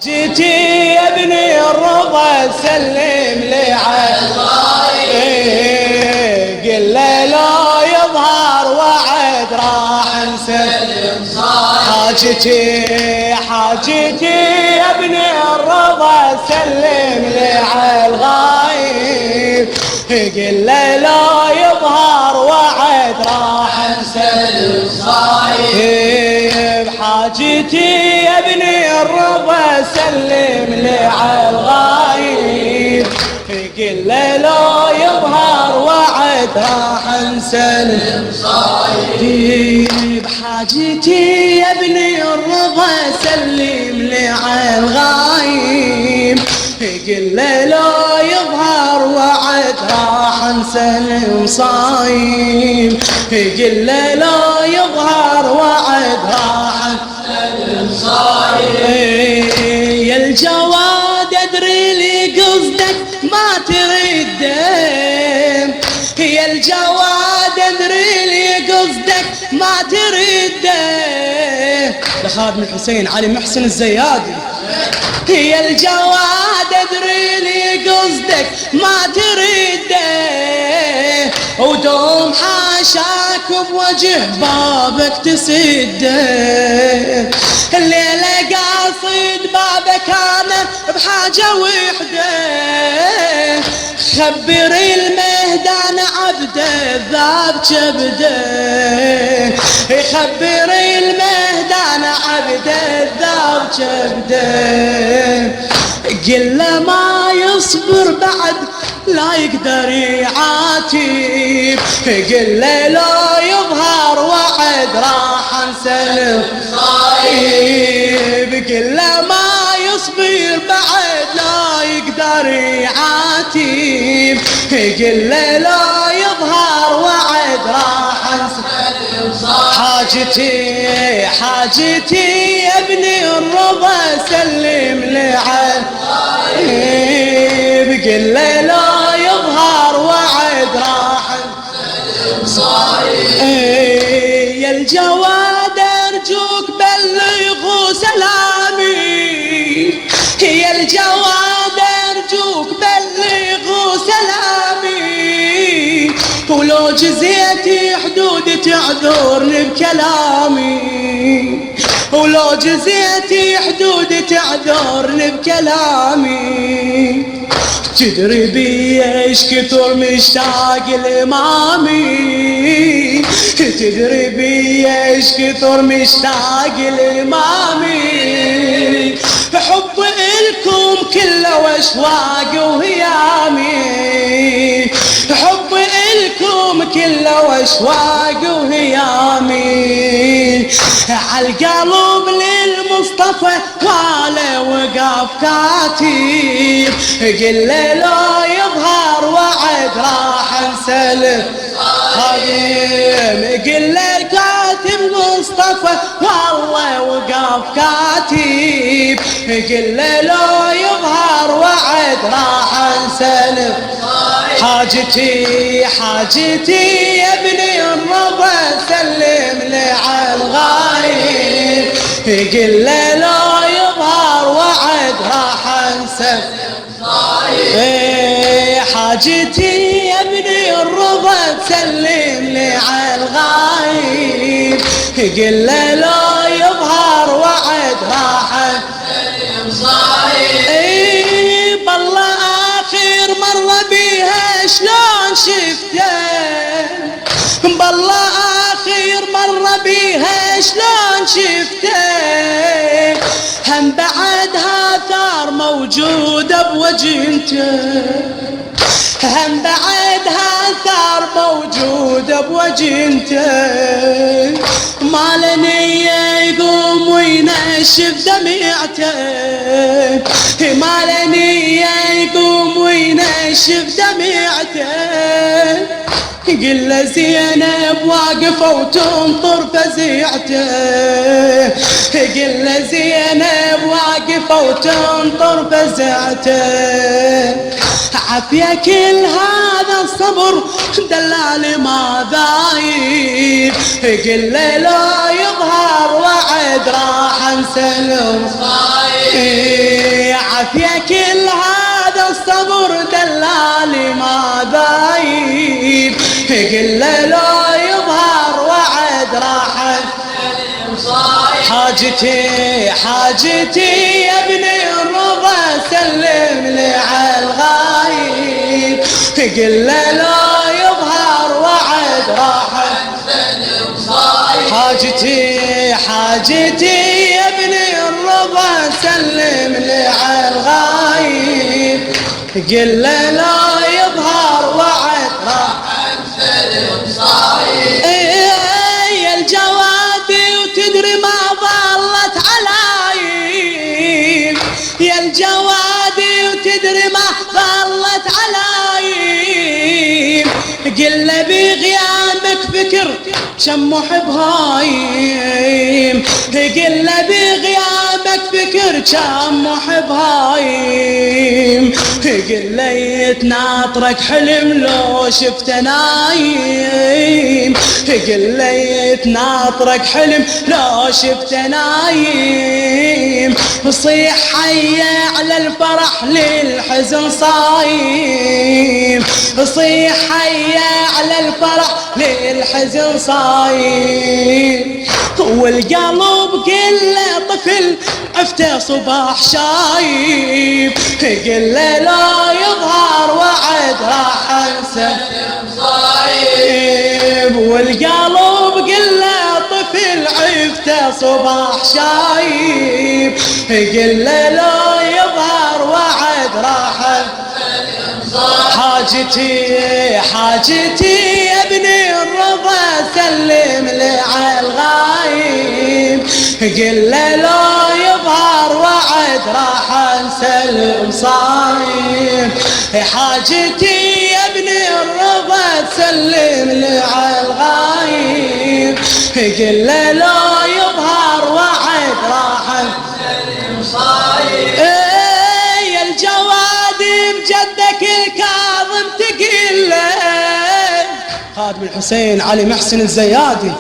جيتي يا ابني الرضا سلم لي على قل له لا يظهر وعد راح نسلم حاجتي يا ابني الرضا سلم لي على الغايب قل له لا يظهر وعد راح نسلم صايب حاجتي يا ابني الرضا سلم لي على الغايب قل له لا يظهر وعد راح نسلم صايب حاجتي يا ابني الرضا سلم لي على الغايب قل له لا يظهر وعد راح نسلم صايب قل له لا يظهر وعد راح نسلم صايب يا الجواد ادري لي قصدك ما ترده يا الجواد ادري لي قصدك ما ترده لخادم الحسين علي محسن الزيادي يا الجواد ادري لي قصدك ما ترده ودوم حاشاك بوجه بابك تسده الليلة قاصد بابك انا بحاجة وحدة خبري المهدان عبده ذاب كبده خبري المهدان عبده ذاب كبده قل له ما يصبر بعد لا يقدر يعاتب قل له لا يظهر وعد راح نسلم صايب قل له ما يصبر بعد لا يقدر يعاتب قل له لا يظهر وعد راح نسلم صايب حاجتي يا ابني الرضا سلم لي على قل له لا يظهر وعد راح نسلم صايب يا الجواد ارجوك بلغوا سلامي يا الجواد ارجوك بلغوا سلامي ولو جزيتي حدود تعذرني بكلامي ولو جزيتي حدود تعذرني بكلامي تدري بي ايش كثر مشتاق لامامي تدري بي ايش كثر مشتاق لامامي حب الكم كله واشواق وهيامي حب الكم كله واشواق وهيامي عالقلب للمصطفى ولا وقف كاتب قل له لا يظهر وعد راح نسلم صايب قل له الكاتب مصطفى والله وقف كاتب قل له لا يظهر وعد راح نسلم حاجتي يا ابني الرضا سلم لي على الغايب قل له لا يظهر وعد راح نسلم حاجتي يا ابني الرضا سلم لي على الغايب قل له لا يظهر وعد راح نسلم صايب بالله اخر مرة بيها شلون شفته بالله اخر مرة بيها شلون شفته هم بعدها ثار موجودة بوجهنته هم بعدها ثار موجودة بوجهنته ما له نية يقوم وينشف دمعته ما له نية يقوم وينشف دمعته قل له زينب واقفة وتنطر فزيعته قل له زينب واقفة وتنطر فزيعته عافية كل هذا الصبر دلالي ما ذايب قل له لا يظهر وعد راح نسلم صايب عافية كل هذا الصبر دلالي ما ذايب، قل له لا يظهر وعد راح حاجتي حاجتي يا ابني الرضا سلم لي على الغايب، قل له لا يظهر وعد راح حاجتي حاجتي يا ابني الرضا سلم لي على الغايب، قل له لا يظهر وعد راح يا الجوادي وتدري ما ضلت علايب، يا الجوادي وتدري ما ضلت علايب، قل له بغيابك فكر شمح بهايم، قل له بغيابك فكر شمح بهايم، قل له يتناطرك حلم لو شفت نايم، قل له يتناطرك حلم لو شفت نايم، صيح حي على الفرح للحزن صايم، صيح حي على الفرح للحزن صايم، والقلب كله طفل عفته صباح شايب، قل له لا يظهر وعد راح انسى صايب، والقلب كله طفل عفته صباح شايب، قل له لا يظهر وعد راح حاجتي حاجتي يا ابني الرضا سلم لي على الغايب، قل له لا يظهر وعد راح انسلم صايم، حاجتي يا ابني الرضا سلم لي على الغايب، قل له لا يظهر وعد راح انسلم صايم، يا الجوادي بجدك الكاظم تقل له، خادم الحسين علي محسن الزيادي،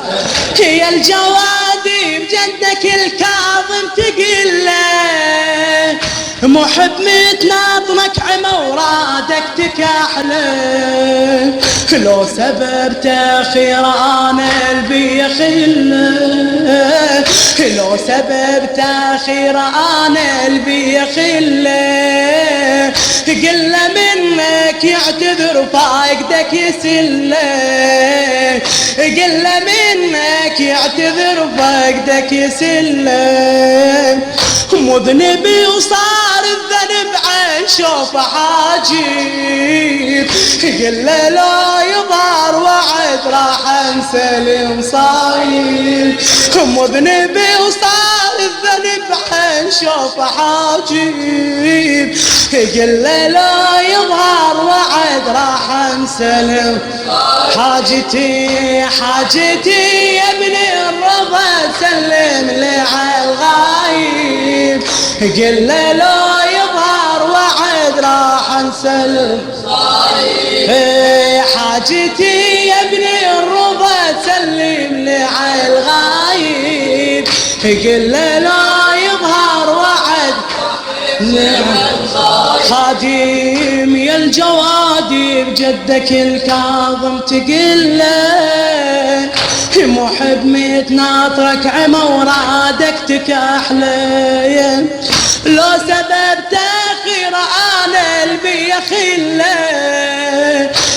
يا الجوادي بجدك الكاظم تقل له، محب متناطمك عمى ورادك تكحله، لو سبب تأخير انا قلبي يخله، لو سبب تأخير انا قلبي يخله، قل له منك يعتذر فاقدك يسله، قل له منك يعتذر فاقدك يسله، مذنبي وصار الذنب عن شوف حاجيب، قل له لا يظهر وعد راح انسلم صايب، مذنبي وصار الذنب عن شوف حاجيب، قل له لا يظهر وعد راح انسلم حاجتي حاجتي يا ابني الرضا سلم لي على الغايب، قل له لا يظهر وعد راح انسلم حاجتي يا ابني الرضا سلم لي على الغايب، قل له لا يظهر وعد خادم يا الجوادي بجدك الكاظم تقل له، محب متناطرك عمى ورادك تكحله، لو سبب تأخير انا قلبي يخله،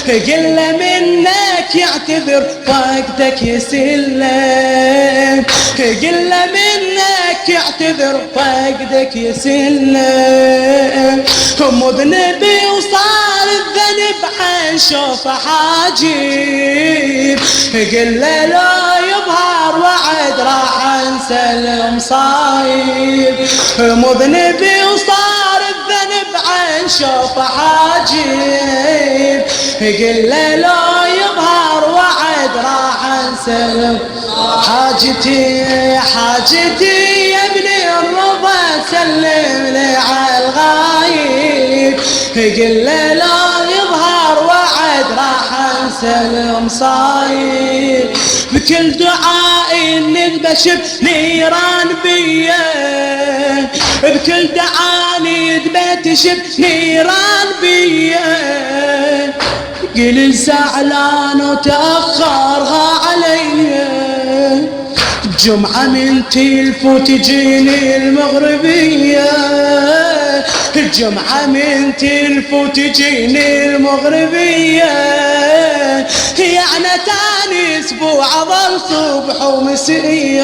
قل له منك يعتذر فاقدك يسله، قل له منك يعتذر فاقدك يسله، مذنبي وصار الذنب عن شوف حاجيب، قل له لا يظهر وعد راح انسلم صايب، مذنبي وصار الذنب عن شوف حاجيب، قل له لا يظهر وعد راح انسلم حاجتي حاجتي يا ابني الرضا سلم لي على الغايب، قل له لا يظهر وعد راح انسلم صايب، بكل دعائي نذبش نيران بيه، بكل دعاني تكتشف نيران بيا، قل زعلان وتأخرها عليا. جمعة من تلف وتجيني المغربية، جمعة من تلف وتجيني المغربية. يعني تاني اسبوع ظل صبح ومسية،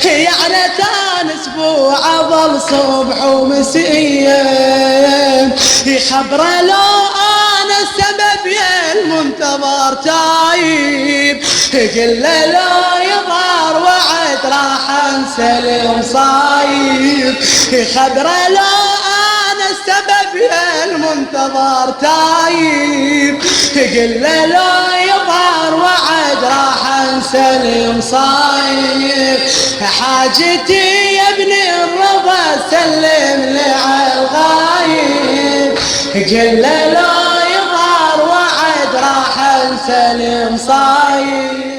يعني تاني اسبوع ظل صبح ومسية. خبره لو انا السبب يا المنتظر تايب، قل له لا يظهر وعد راح انسى المصايب. خبره لو انا السبب يا المنتظر تايب، قل له لا يظهر وعد راح انسى المصايب. حاجتي يا ابن الرضا سلم لي على الغايب، قل له لا يظهر وعد راح انسى المصايب.